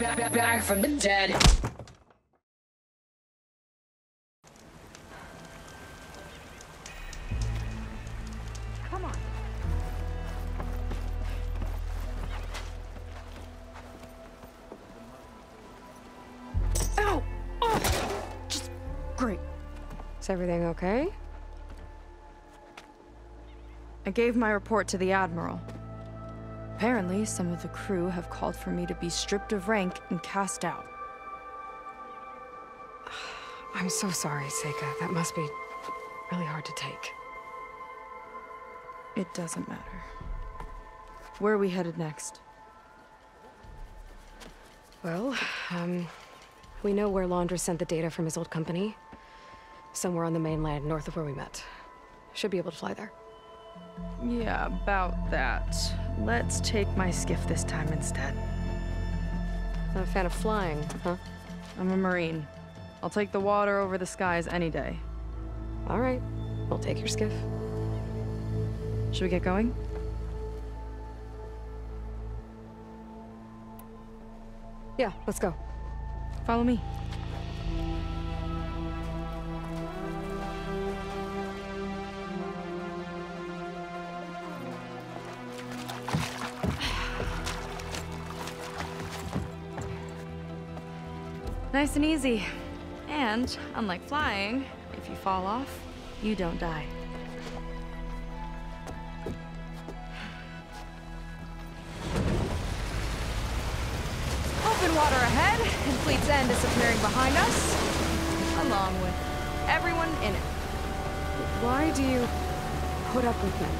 back from the dead. Come on. Ow! Oh! Just great. Is everything okay? I gave my report to the Admiral. Apparently, some of the crew have called for me to be stripped of rank and cast out. I'm so sorry, Seyka. That must be really hard to take. It doesn't matter. Where are we headed next? Well, we know where Londra sent the data from his old company. Somewhere on the mainland, north of where we met. Should be able to fly there. Yeah, about that. Let's take my skiff this time instead. Not a fan of flying, huh? I'm a Marine. I'll take the water over the skies any day. All right. We'll take your skiff. Should we get going? Yeah, let's go. Follow me. Nice and easy. And, unlike flying, if you fall off, you don't die. Open water ahead, and Fleet's End disappearing behind us, along with everyone in it. Why do you put up with them?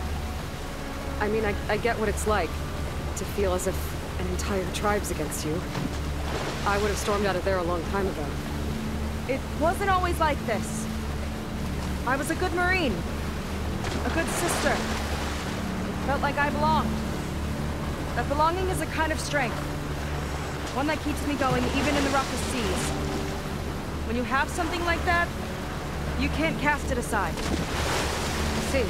I mean, I get what it's like to feel as if an entire tribe's against you. I would have stormed out of there a long time ago. It wasn't always like this. I was a good Marine. A good sister. It felt like I belonged. That belonging is a kind of strength. One that keeps me going even in the roughest seas. When you have something like that, you can't cast it aside. See,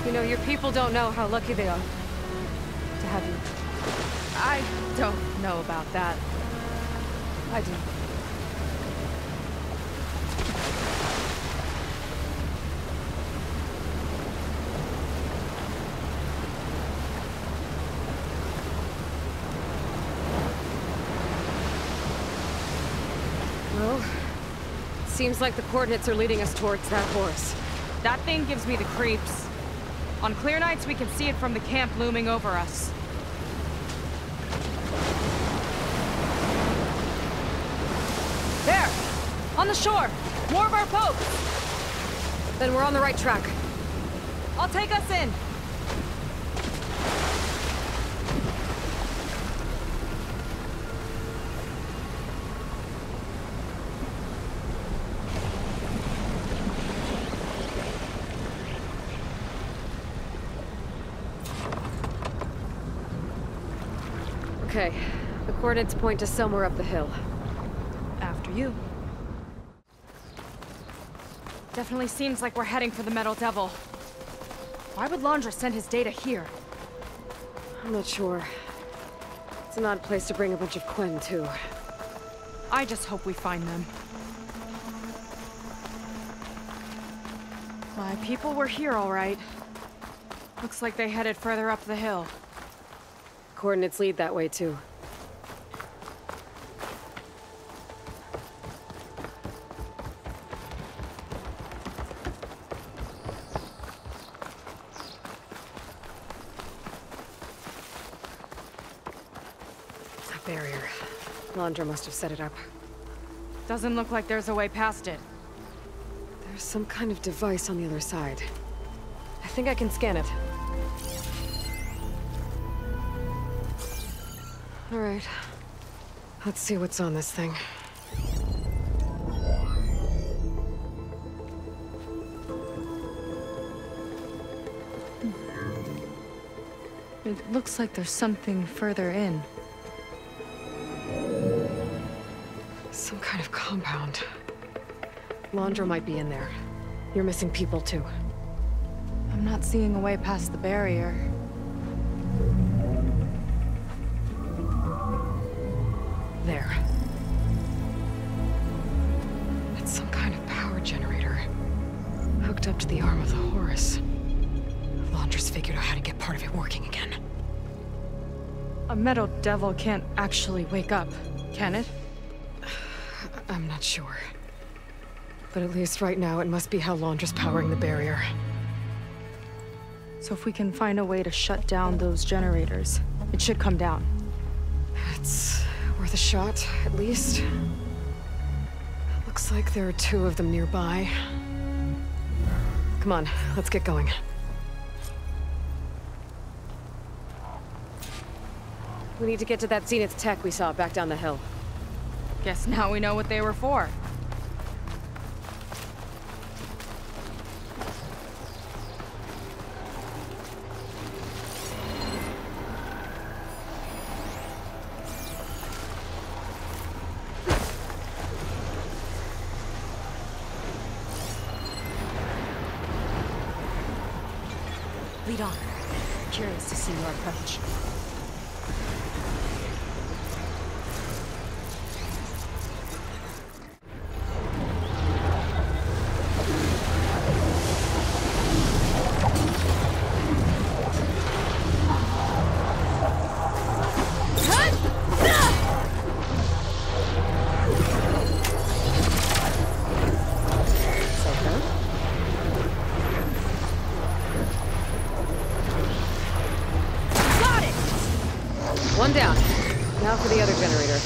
you know, your people don't know how lucky they are to have you. I don't know about that. I do. Well, seems like the coordinates are leading us towards that horse. That thing gives me the creeps. On clear nights, we can see it from the camp looming over us. There! On the shore! More of our boats! Then we're on the right track. I'll take us in! Okay, the coordinates point to somewhere up the hill. After you. Definitely seems like we're heading for the Metal Devil. Why would Londra send his data here? I'm not sure. It's an odd place to bring a bunch of Quen, too. I just hope we find them. My people were here, all right. Looks like they headed further up the hill. Coordinates lead that way, too. That barrier. Londra must have set it up. Doesn't look like there's a way past it. There's some kind of device on the other side. I think I can scan it. All right. Let's see what's on this thing. It looks like there's something further in. Some kind of compound. Londra might be in there. You're missing people, too. I'm not seeing a way past the barrier. part of it working again. A metal devil can't actually wake up, can it? I'm not sure. But at least right now, it must be how Londra's powering the barrier. So if we can find a way to shut down those generators, it should come down. It's worth a shot, at least. Looks like there are 2 of them nearby. Come on, let's get going. We need to get to that Zenith tech we saw back down the hill. Guess now we know what they were for. Lead on. Curious to see your approach. One down. Now for the other generator.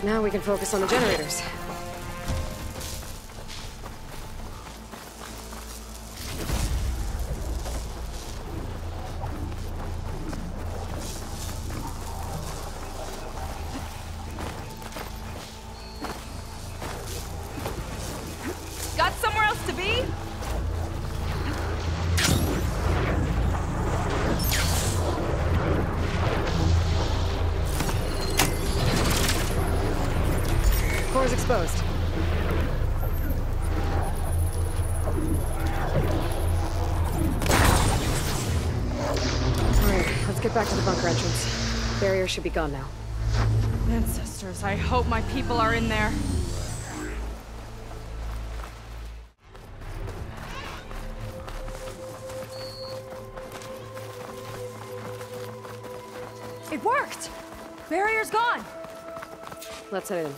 Now we can focus on the generators. Got somewhere else to be? Core is exposed. get back to the bunker entrance. Barrier should be gone now. Ancestors, I hope my people are in there. It worked! Barrier's gone! Let's head in.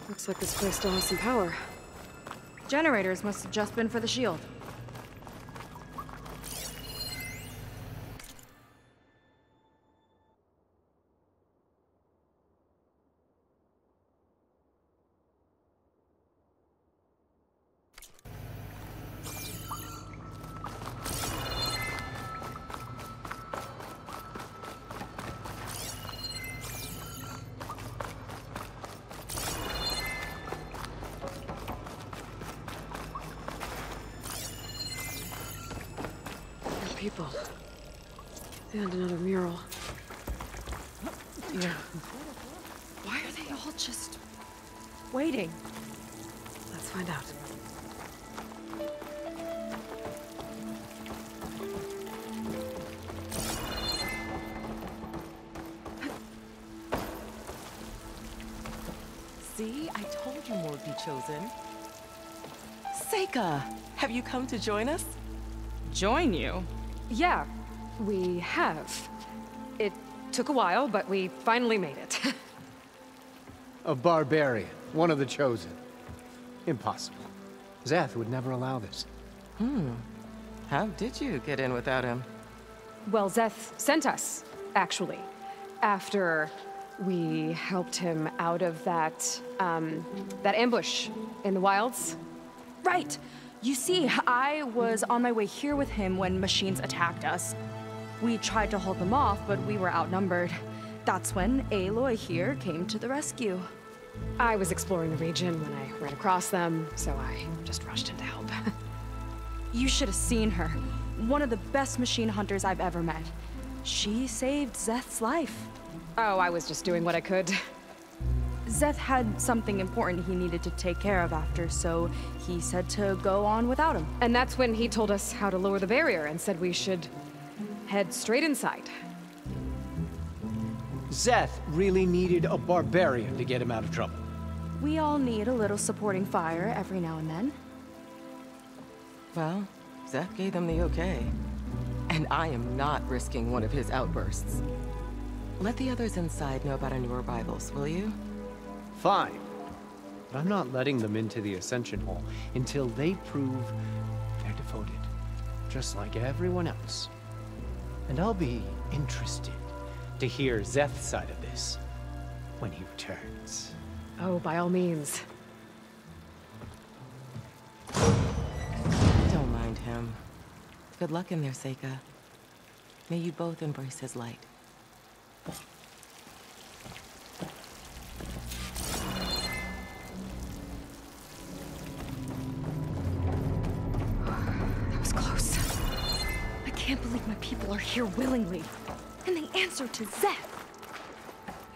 Looks like this place still has some power. Generators must have just been for the shield. People. And another mural. Yeah. Why are they all just waiting? Let's find out. See, I told you more would be chosen. Seyka, have you come to join us? Join you? Yeah, we have. It took a while, but we finally made it. A barbarian, one of the chosen. Impossible. Szeth would never allow this. How did you get in without him? Well, Szeth sent us, actually. After we helped him out of that ambush in the wilds. Right! You see, I was on my way here with him when machines attacked us. We tried to hold them off, but we were outnumbered. That's when Aloy here came to the rescue. I was exploring the region when I ran across them, so I just rushed in to help. You should have seen her. One of the best machine hunters I've ever met. She saved Szeth's life. Oh, I was just doing what I could. Szeth had something important he needed to take care of after, so he said to go on without him. And that's when he told us how to lower the barrier and said we should head straight inside. Szeth really needed a barbarian to get him out of trouble. We all need a little supporting fire every now and then. Well, Szeth gave them the okay. And I am not risking one of his outbursts. Let the others inside know about our new arrivals, will you? Fine. But I'm not letting them into the Ascension Hall until they prove they're devoted. Just like everyone else. And I'll be interested to hear Szeth's side of this when he returns. Oh, by all means. Don't mind him. Good luck in there, Seyka. May you both embrace his light. That was close. I can't believe my people are here willingly. And they answer to Szeth.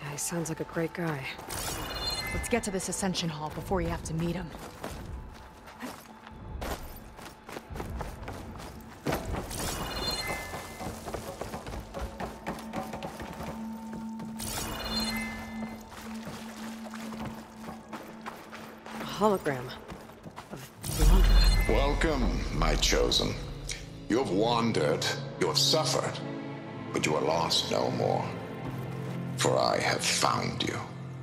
Yeah, he sounds like a great guy. Let's get to this Ascension Hall before you have to meet him. A hologram of Londra. Welcome, my chosen. You have wandered, you have suffered, but you are lost no more. For I have found you,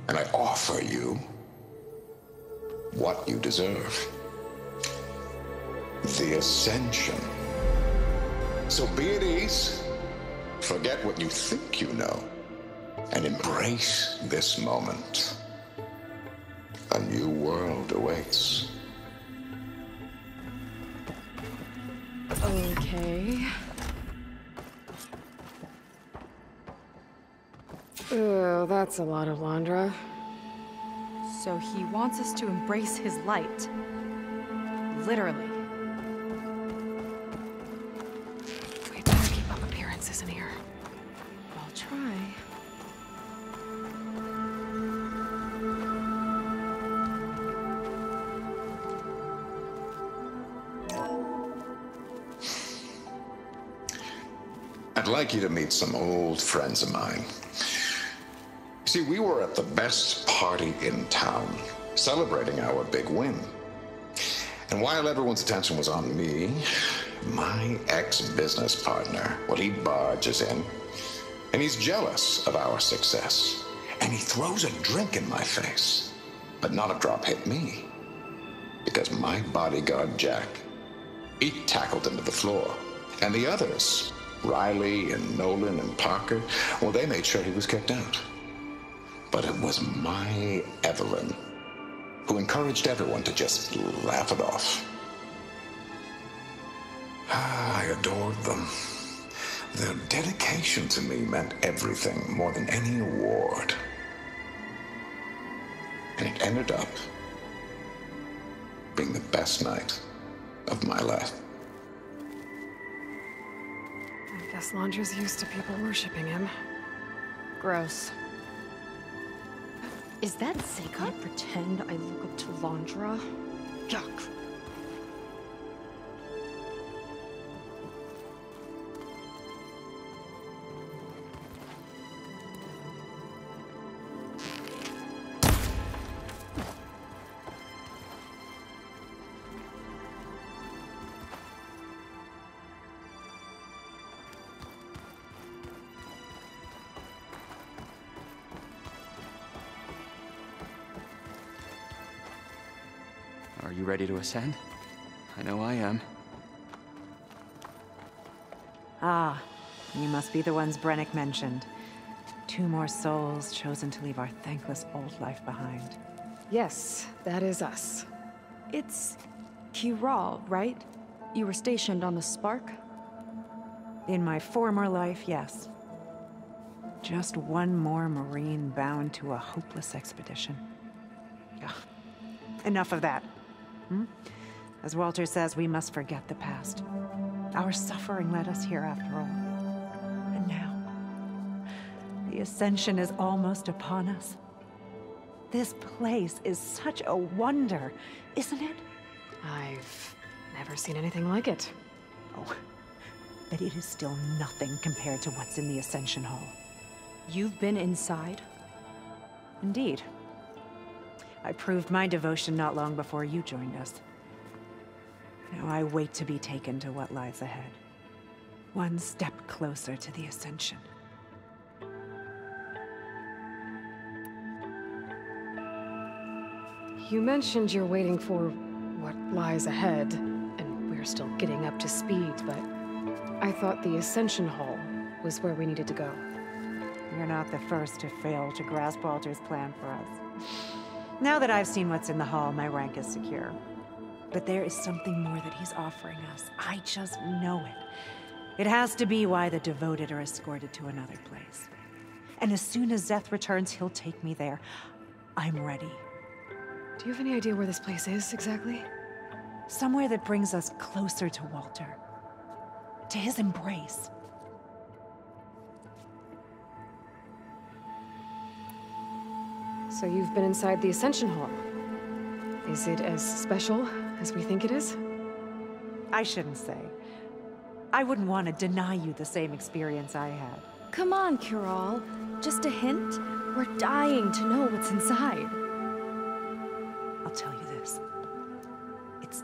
and I offer you what you deserve. The Ascension. So be at ease, forget what you think you know, and embrace this moment. A new world awaits. Okay. Oh, that's a lot of Londra. So he wants us to embrace his light. Literally. We better keep up appearances in here. I'll try. I'd like you to meet some old friends of mine. See, we were at the best party in town, celebrating our big win. And while everyone's attention was on me, my ex-business partner, well, he barges in, and he's jealous of our success. And he throws a drink in my face, but not a drop hit me. Because my bodyguard, Jack, he tackled him to the floor. And the others, Riley and Nolan and Parker, well, they made sure he was kicked out. But it was my Evelyn who encouraged everyone to just laugh it off. I adored them. Their dedication to me meant everything, more than any award. And it ended up being the best night of my life. I guess Londra's used to people worshipping him. Gross. Is that Seyka? I pretend I look up to Londra. Yuck. Are you ready to ascend? I know I am. Ah, you must be the ones Brennick mentioned. 2 more souls chosen to leave our thankless old life behind. Yes, that is us. It's Kiral, right? You were stationed on the Spark? In my former life, yes. Just one more Marine bound to a hopeless expedition. Ugh. Enough of that. As Walter says, we must forget the past. Our suffering led us here after all. And now, the Ascension is almost upon us. This place is such a wonder, isn't it? I've never seen anything like it. Oh, but it is still nothing compared to what's in the Ascension Hall. You've been inside? Indeed. I proved my devotion not long before you joined us. Now I wait to be taken to what lies ahead. One step closer to the Ascension. You mentioned you're waiting for what lies ahead, and we're still getting up to speed, but I thought the Ascension Hall was where we needed to go. You're not the first to fail to grasp Walter's plan for us. Now that I've seen what's in the hall, my rank is secure. But there is something more that he's offering us. I just know it. It has to be why the devoted are escorted to another place. And as soon as Zeth returns, he'll take me there. I'm ready. Do you have any idea where this place is, exactly? Somewhere that brings us closer to Walter. To his embrace. So you've been inside the Ascension Hall. Is it as special as we think it is? I shouldn't say. I wouldn't want to deny you the same experience I had. Come on, Kiral. Just a hint? We're dying to know what's inside. I'll tell you this. It's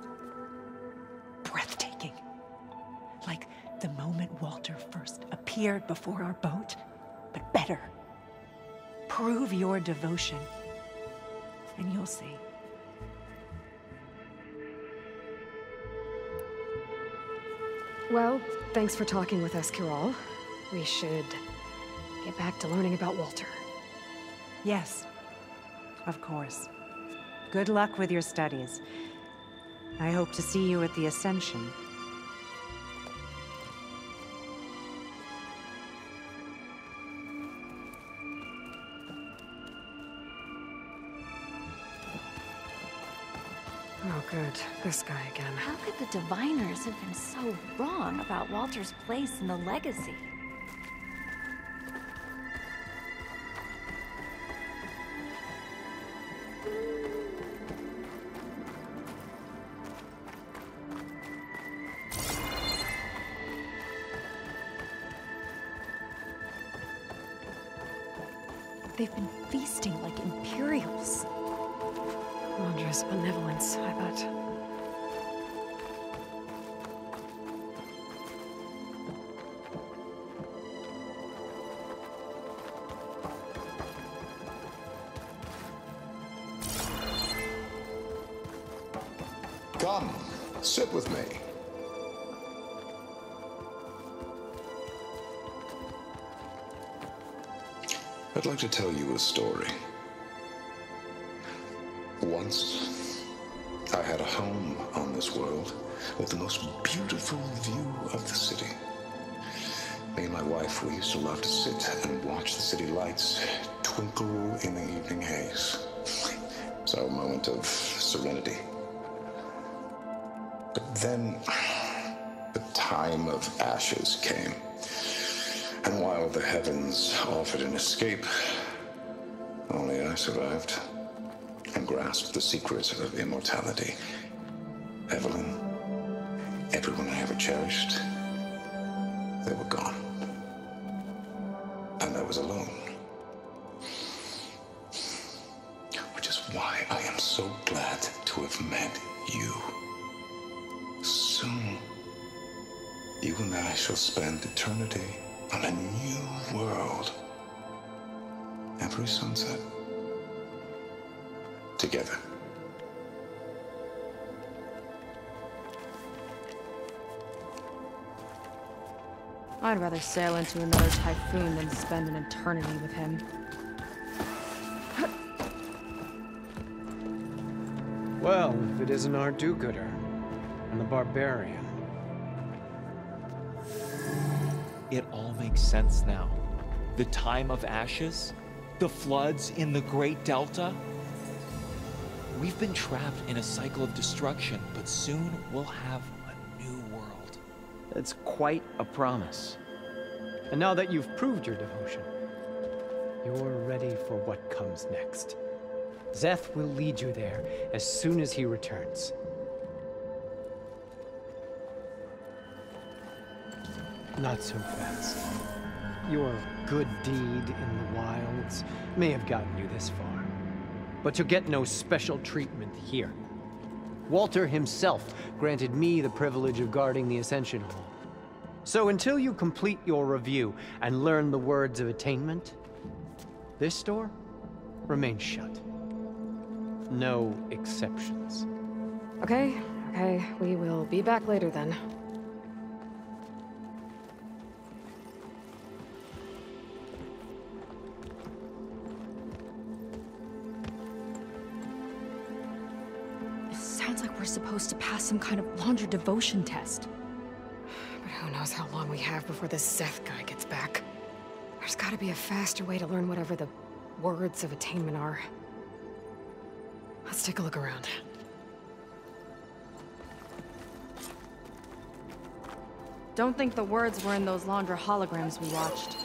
breathtaking. Like the moment Walter first appeared before our boat, but better. Prove your devotion, and you'll see. Well, thanks for talking with us, Kiral. We should get back to learning about Walter. Yes, of course. Good luck with your studies. I hope to see you at the Ascension. Oh, good. This guy again. How could the Diviners have been so wrong about Walter's place in the legacy? They've been feasting like Imperials. Londra's benevolence, I bet. Come, sit with me. I'd like to tell you a story. Once, I had a home on this world with the most beautiful view of the city. Me and my wife, we used to love to sit and watch the city lights twinkle in the evening haze. So a moment of serenity. But then, the time of ashes came. And while the heavens offered an escape, only I survived and grasped the secrets of immortality. Evelyn, everyone I ever cherished, they were gone. And I was alone. Which is why I am so glad to have met you. Soon, you and I shall spend eternity on a new world. Every sunset. Together. I'd rather sail into another typhoon than spend an eternity with him. Well, if it isn't our do-gooder and the barbarian. It all makes sense now. The time of ashes, the floods in the Great Delta. We've been trapped in a cycle of destruction, but soon we'll have a new world. It's quite a promise. And now that you've proved your devotion, you're ready for what comes next. Szeth will lead you there as soon as he returns. Not so fast. Your good deed in the wilds may have gotten you this far, but you'll get no special treatment here. Walter himself granted me the privilege of guarding the Ascension Hall. So until you complete your review and learn the words of attainment, this door remains shut. No exceptions. Okay, we will be back later then. Sounds like we're supposed to pass some kind of Londra devotion test. But who knows how long we have before this Szeth guy gets back. There's gotta be a faster way to learn whatever the words of attainment are. Let's take a look around. Don't think the words were in those Londra holograms we watched.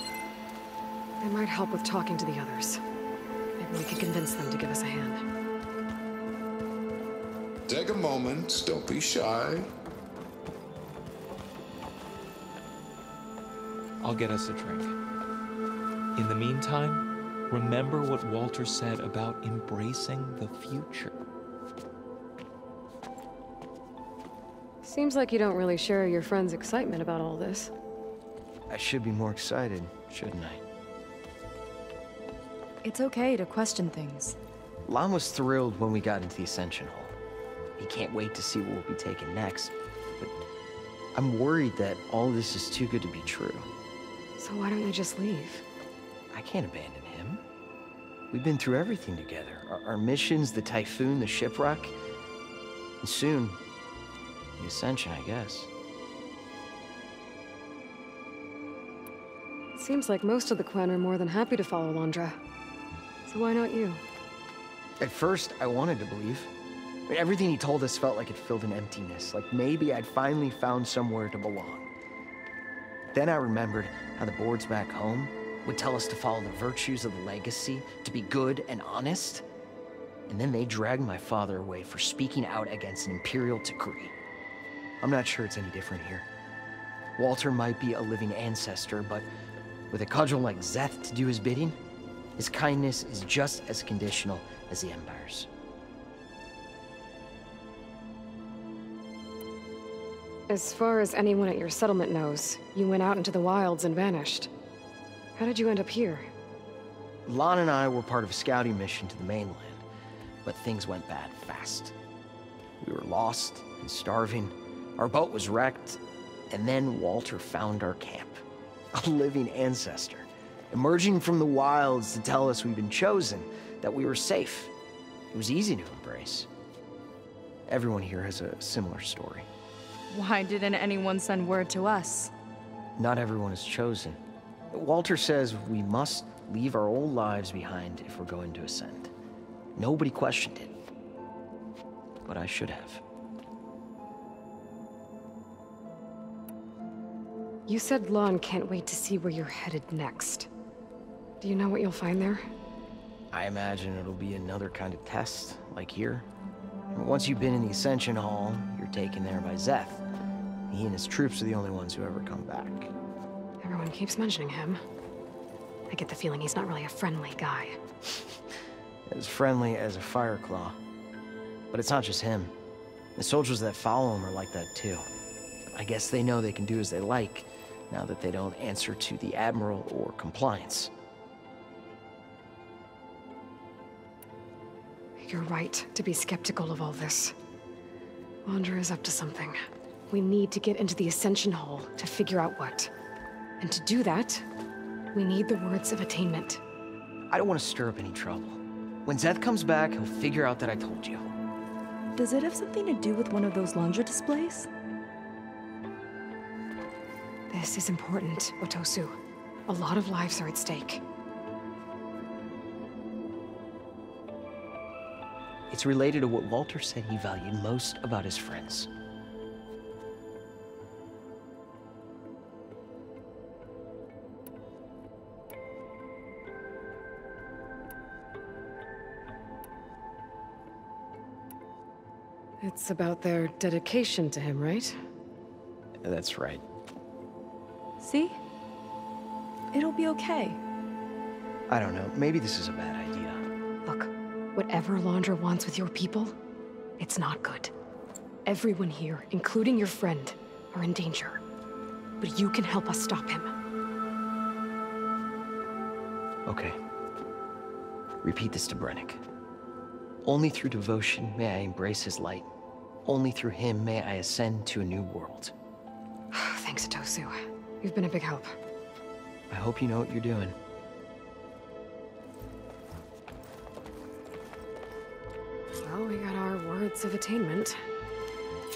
They might help with talking to the others. Maybe we can convince them to give us a hand. Take a moment, don't be shy. I'll get us a drink. In the meantime, remember what Walter said about embracing the future. Seems like you don't really share your friend's excitement about all this. I should be more excited, shouldn't I? It's okay to question things. Lon was thrilled when we got into the Ascension Hall. He can't wait to see what we'll be taking next. But I'm worried that all this is too good to be true. So why don't you just leave? I can't abandon him. We've been through everything together. Our missions, the typhoon, the shipwreck. And soon, the Ascension, I guess. It seems like most of the Quen are more than happy to follow Londra. So why not you? At first, I wanted to believe. I mean, everything he told us felt like it filled an emptiness, like maybe I'd finally found somewhere to belong. Then I remembered how the boards back home would tell us to follow the virtues of the legacy, to be good and honest. And then they dragged my father away for speaking out against an Imperial decree. I'm not sure it's any different here. Walter might be a living ancestor, but with a cudgel like Szeth to do his bidding, His kindness is just as conditional as the Empire's. As far as anyone at your settlement knows, you went out into the wilds and vanished. How did you end up here? Lon and I were part of a scouting mission to the mainland, but things went bad fast. We were lost and starving, our boat was wrecked, and then Walter found our camp. A living ancestor, emerging from the wilds to tell us we'd been chosen, that we were safe. It was easy to embrace. Everyone here has a similar story. Why didn't anyone send word to us? Not everyone is chosen. Walter says we must leave our old lives behind if we're going to ascend. Nobody questioned it. But I should have. You said Lon can't wait to see where you're headed next. Do you know what you'll find there? I imagine it'll be another kind of test, like here. Once you've been in the Ascension Hall, you're taken there by Szeth. He and his troops are the only ones who ever come back. Everyone keeps mentioning him. I get the feeling he's not really a friendly guy. As friendly as a Fireclaw. But it's not just him. The soldiers that follow him are like that too. I guess they know they can do as they like, now that they don't answer to the Admiral or Compliance. You're right to be skeptical of all this. Londra is up to something. We need to get into the Ascension Hall to figure out what. And to do that, we need the words of attainment. I don't want to stir up any trouble. When Szeth comes back, he'll figure out that I told you. Does it have something to do with one of those Londra displays? This is important, Otosu. A lot of lives are at stake. It's related to what Walter said he valued most about his friends. It's about their dedication to him, right? That's right. See? It'll be okay. I don't know, maybe this is a bad idea. Look, whatever Londra wants with your people, it's not good. Everyone here, including your friend, are in danger. But you can help us stop him. Okay. Repeat this to Brennick. Only through devotion may I embrace his light. Only through him may I ascend to a new world. Thanks, Otosu. You've been a big help. I hope you know what you're doing. Well, we got our words of attainment.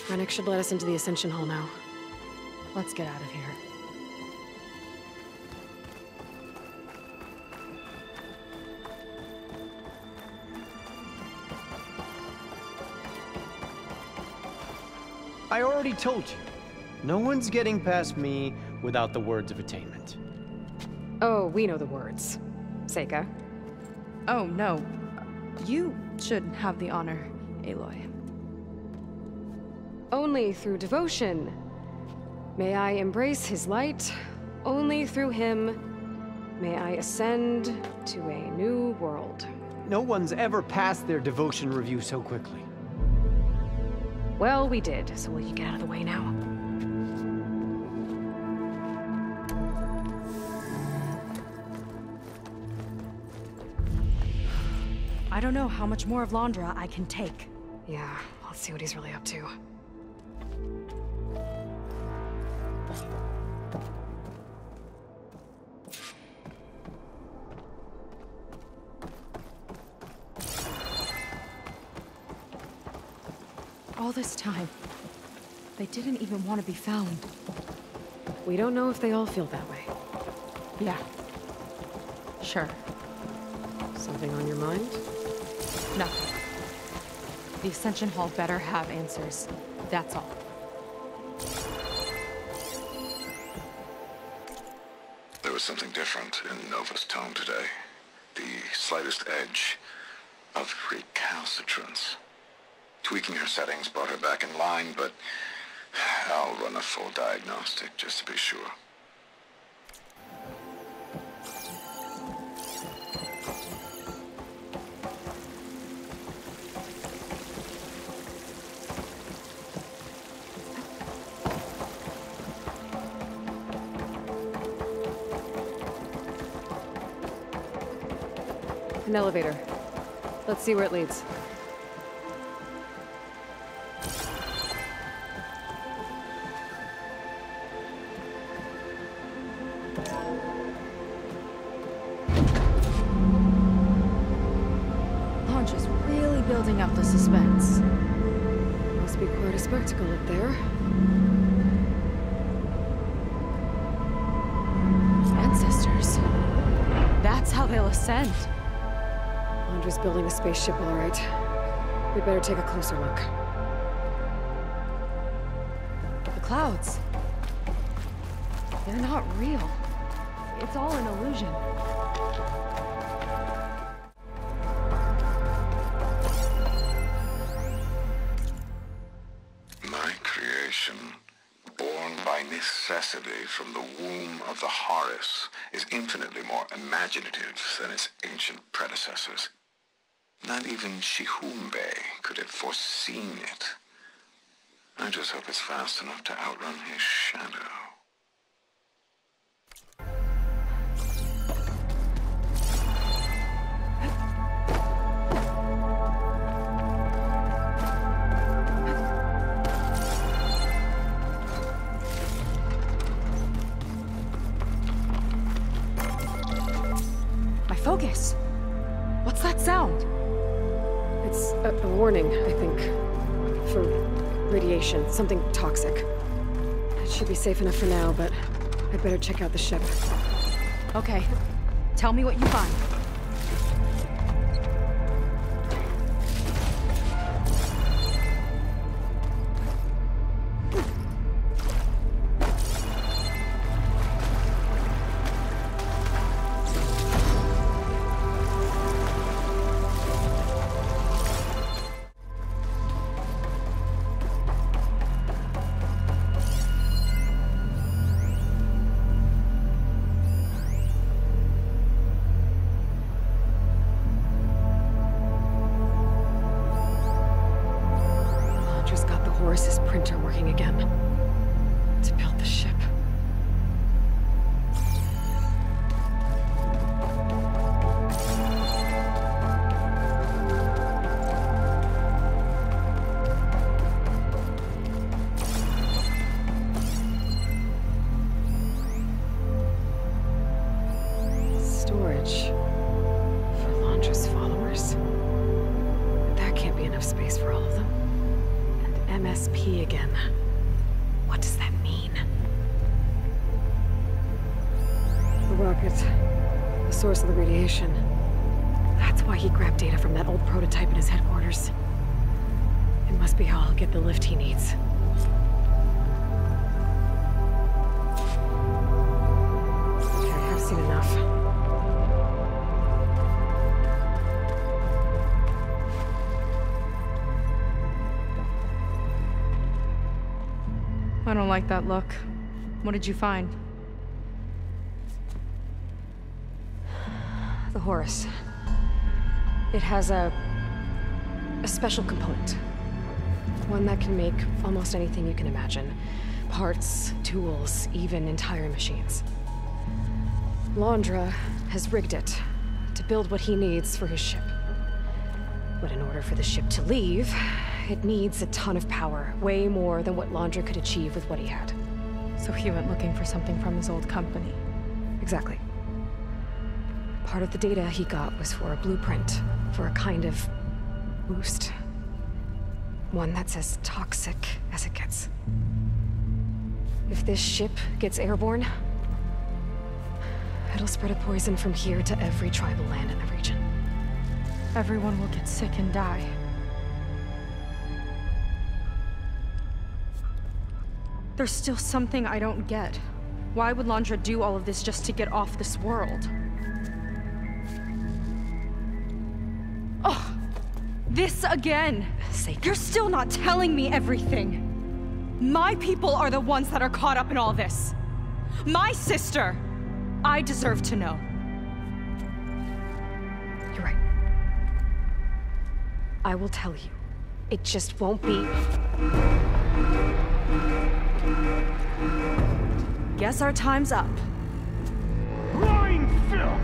Brennick should let us into the Ascension Hall now. Let's get out of here. I already told you. No one's getting past me without the words of attainment. Oh, we know the words. Seyka. Oh, no. You should have the honor, Aloy. Only through devotion may I embrace his light. Only through him may I ascend to a new world. No one's ever passed their devotion review so quickly. Well, we did, so will you get out of the way now? I don't know how much more of Londra I can take. Yeah, let's see what he's really up to. All this time, they didn't even want to be found. We don't know if they all feel that way. Yeah. Sure. Something on your mind? Nothing. The Ascension Hall better have answers. That's all. There was something different in Nova's tone today. The slightest edge of recalcitrance. Tweaking her settings brought her back in line, but I'll run a full diagnostic just to be sure. An elevator. Let's see where it leads. Landra's really building up the suspense. Must be quite a spectacle up there. Ancestors. That's how they'll ascend. Londra's building a spaceship, all right. We better take a closer look. The clouds. They're not real. It's all an illusion. My creation, born by necessity from the womb of the Horus, is infinitely more imaginative than its ancient predecessors. Not even Shihumbe could have foreseen it. I just hope it's fast enough to outrun his shadow. My focus. What's that sound? It's a warning, I think. For radiation, something toxic. It should be safe enough for now, but I'd better check out the ship. Okay. Tell me what you find. Horus's printer working again. To build the ship. Storage for Londra's followers. That can't be enough space for all of them. MSP again. What does that mean? The rocket. The source of the radiation. That's why he grabbed data from that old prototype in his headquarters. It must be how he'll get the lift he needs. Okay, I've seen enough. I don't like that look. What did you find? The Horus. It has a special component. One that can make almost anything you can imagine. Parts, tools, even entire machines. Londra has rigged it to build what he needs for his ship. But in order for the ship to leave, it needs a ton of power, way more than what Londra could achieve with what he had. So he went looking for something from his old company. Exactly. Part of the data he got was for a blueprint, for a kind of boost. One that's as toxic as it gets. If this ship gets airborne, it'll spread a poison from here to every tribal land in the region. Everyone will get sick and die. There's still something I don't get. Why would Londra do all of this just to get off this world? Oh, this again! Seyka. You're still not telling me everything! My people are the ones that are caught up in all this! My sister! I deserve to know. You're right. I will tell you. It just won't be... Guess our time's up. Lying filth!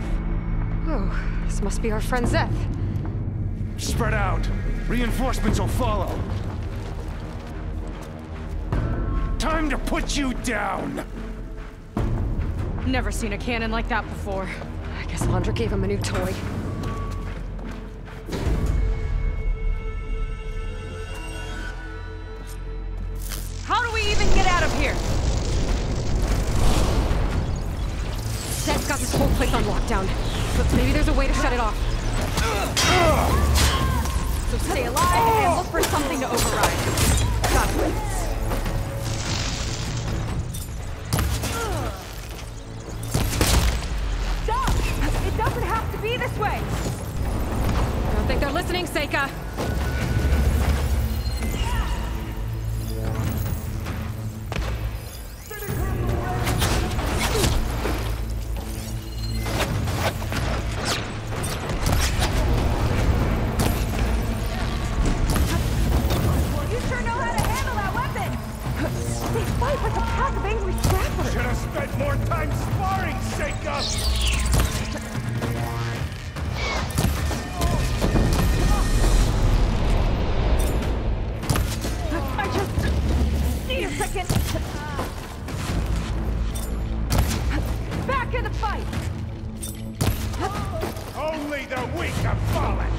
Oh, This must be our friend Zeth. Spread out. Reinforcements will follow. Time to put you down! Never seen a cannon like that before. I guess Londra gave him a new toy. How do we even get out of here? Zeth's got this whole place on lockdown, but maybe there's a way to shut it off. So stay alive and look for something to override. Got it. Stop! It doesn't have to be this way! I don't think they're listening, Seyka. Should have spent more time sparring, Seyka! I just need a second. Back in the fight! Only the weak have fallen!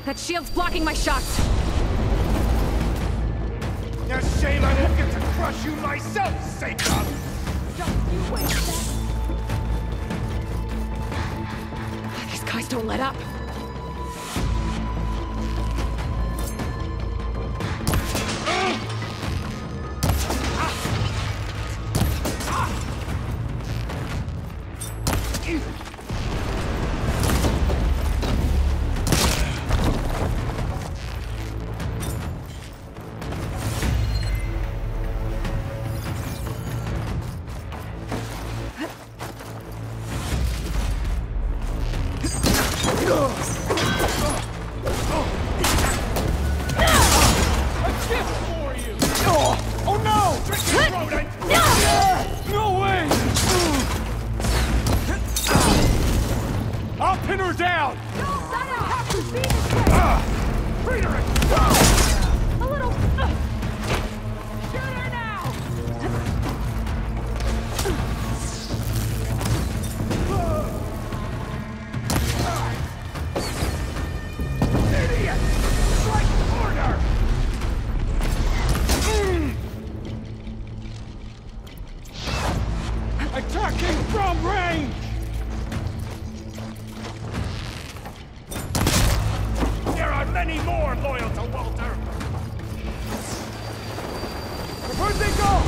That shield's blocking my shots. A shame I won't get to crush you myself, Seyka! Don't you waste that! These guys don't let up. Attacking from range! There are many more loyal to Walter! Where'd they go?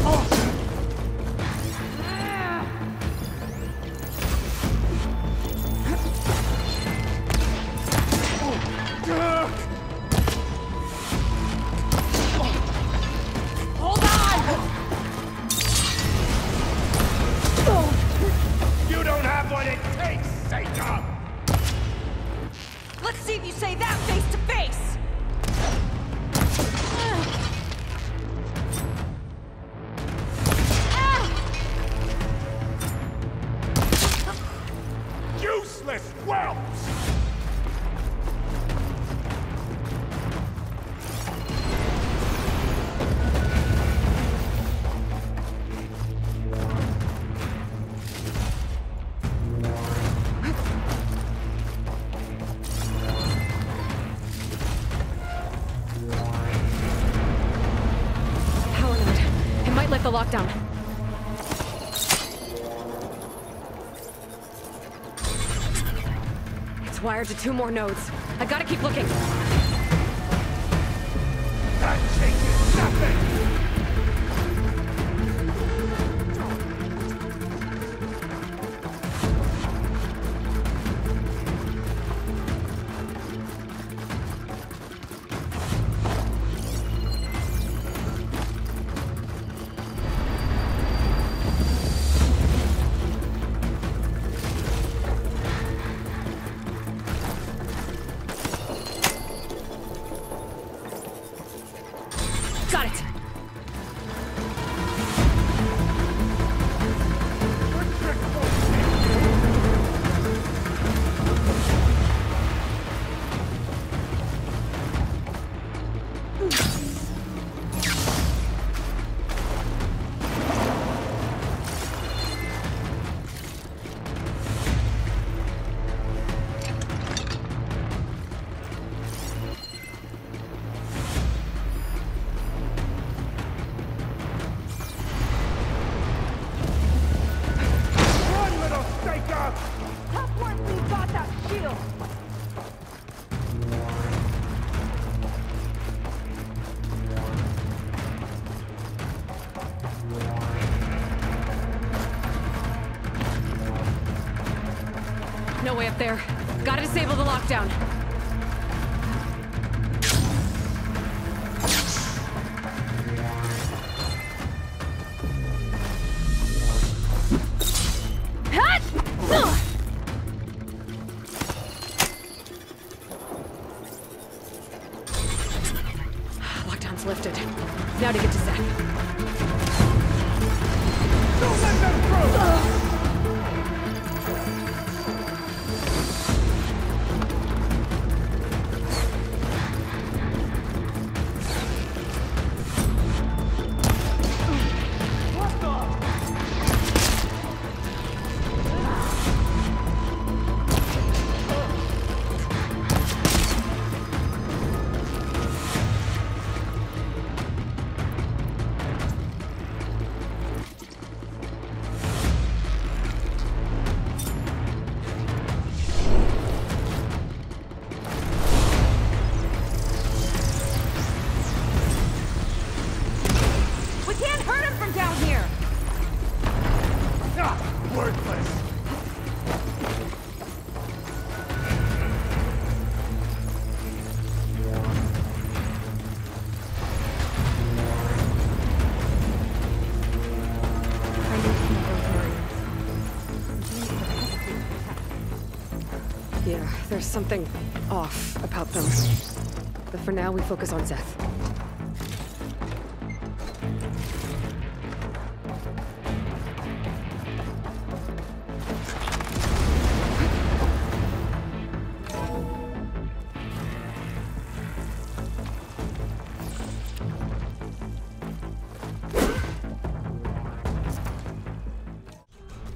Oh! Let's see if you say that face to face! Useless whelps! The lockdown. It's wired to 2 more nodes. I gotta keep looking. That changes nothing! Got it! No way up there. Gotta disable the lockdown. Lockdown's lifted. Now to get to Zach. Don't let them through! Yeah, there's something off about them. But for now, we focus on Zeth.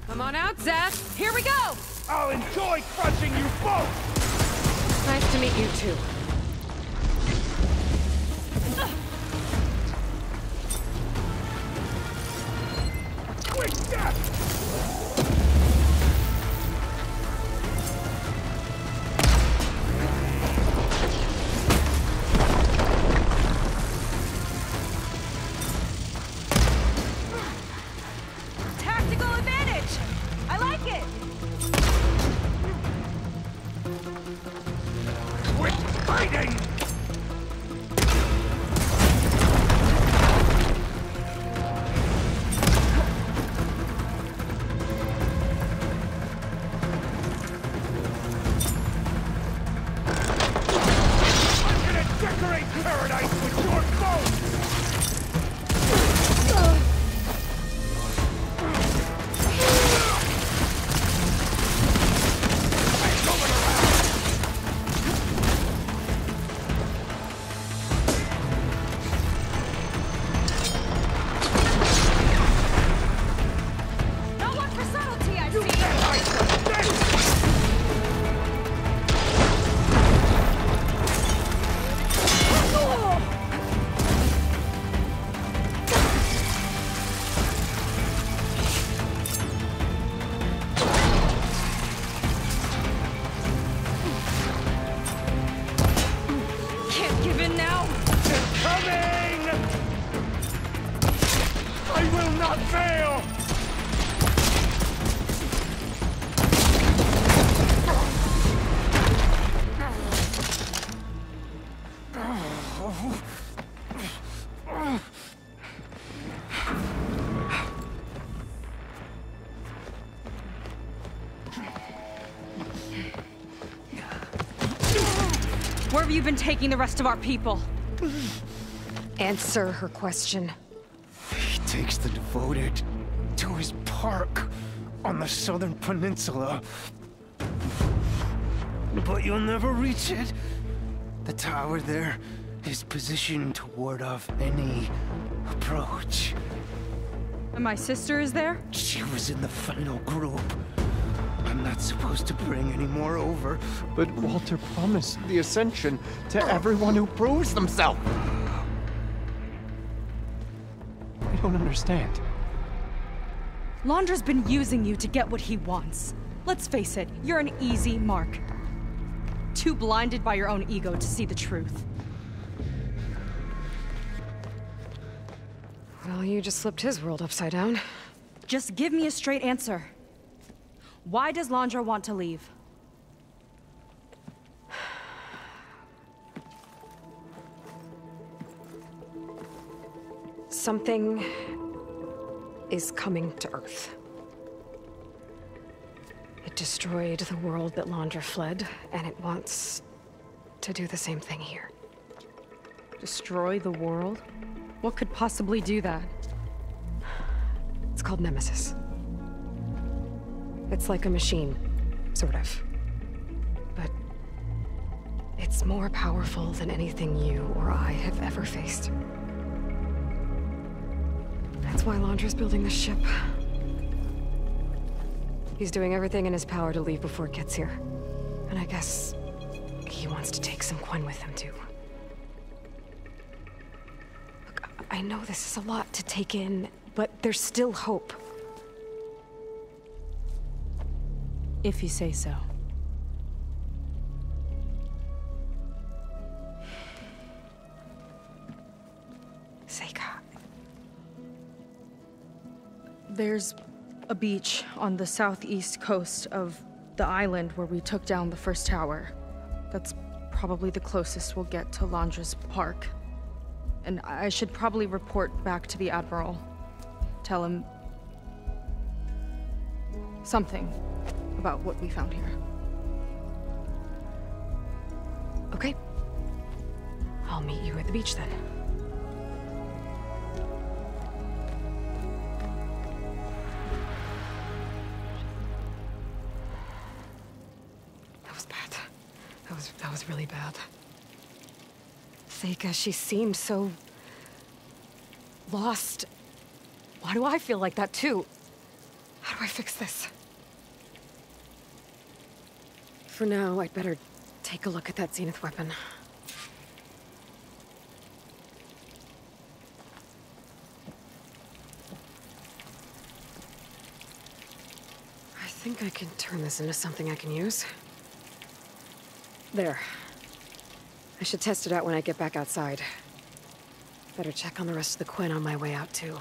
Come on out, Zeth! Here we go! I'll enjoy crushing you both! Nice to meet you, too. Quick death! Tactical advantage! I like it! Quit fighting! I'm gonna decorate paradise with your bones! No one for subtlety, I see! Can't give in now! Coming! I will not fail! Where have you been taking the rest of our people? Answer her question. He takes the devoted to his park on the southern peninsula. But you'll never reach it. The tower there disposition to ward off any approach. And my sister is there? She was in the final group. I'm not supposed to bring any more over. But Walter promised the Ascension to everyone who proves themselves. I don't understand. Londra's been using you to get what he wants. Let's face it, you're an easy mark. Too blinded by your own ego to see the truth. Well, you just flipped his world upside down. Just give me a straight answer. Why does Londra want to leave? Something is coming to Earth. It destroyed the world that Londra fled, and it wants to do the same thing here. Destroy the world? What could possibly do that? It's called Nemesis. It's like a machine, sort of. But it's more powerful than anything you or I have ever faced. That's why Londra's building this ship. He's doing everything in his power to leave before it gets here. And I guess he wants to take some Quen with him, too. Look, I know this is a lot to take in, but there's still hope. If you say so. Seyka. There's a beach on the southeast coast of the island where we took down the first tower. That's probably the closest we'll get to Londra's park. And I should probably report back to the Admiral. Tell him something about what we found here. Okay. I'll meet you at the beach then. That was bad. That was really bad. Seyka, she seemed so lost. Why do I feel like that too? How do I fix this? For now, I'd better take a look at that Zenith weapon. I think I can turn this into something I can use. There. I should test it out when I get back outside. Better check on the rest of the Quen on my way out, too.